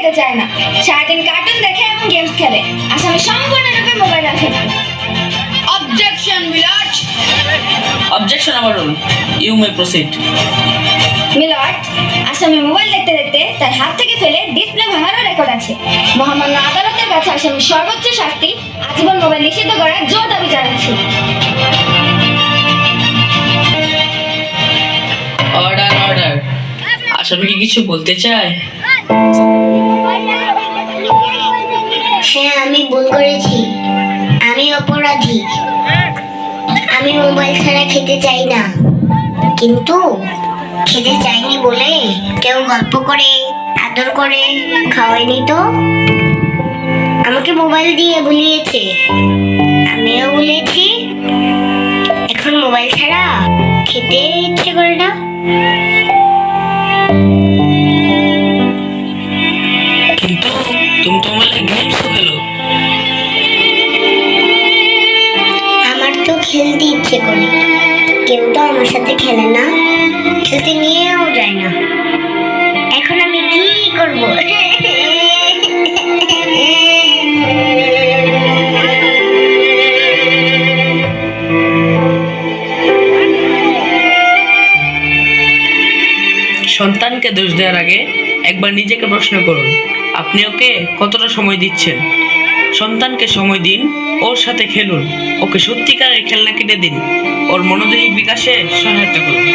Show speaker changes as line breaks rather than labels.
খেতে চায় না, সারাদিন কার্টুন দেখে এবং গেমস খেলে। আসামি সম্পূর্ণরূপে মোবাইল আসে।
Objection milord.
Objection overrule, you may proceed.
Milord, আসামি মোবাইল দেখতে দেখতে তার হাত থেকে ফেলে ডিসপ্লে ভাঙারও রেকর্ড আছে। মহামান্য আদালতের কাছে আসামির সর্বোচ্চ শাস্তি আজীবন মোবাইল নিষিদ্ধ করার জোর দাবি জানাচ্ছি।
Order order. আসামি কি কিছু বলতে চায়?
হ্যাঁ, আমি ভুল করেছি, আমি অপরাধী। আমি মোবাইল ছাড়া খেতে চাই না, কিন্তু খেতে চাইনি বলে কেউ গল্প করে আদর করে খাওয়ায়নি তো, আমাকে মোবাইল দিয়ে ভুলিয়েছে, আমিও ভুলেছি। এখন মোবাইল ছাড়া খেতে ইচ্ছে করে না।
কিন্তু তুমি তো মোবাইলে গেমস তো খেলো।
আমার তো খেলতে ইচ্ছে করে, কেউ তো আমার সাথে খেলে না, খেলতে নিয়েও যায় না। এখন আমি কি করব?
সন্তানকে দোষ দেওয়ার আগে একবার নিজেকে প্রশ্ন করুন, আপনি ওকে কতটা সময় দিচ্ছেন। সন্তানকে সময় দিন, ওর সাথে খেলুন, ওকে সত্যিকারের খেলনা কিনে দিন, ওর মনোদৈহিক বিকাশে সহায়তা করুন।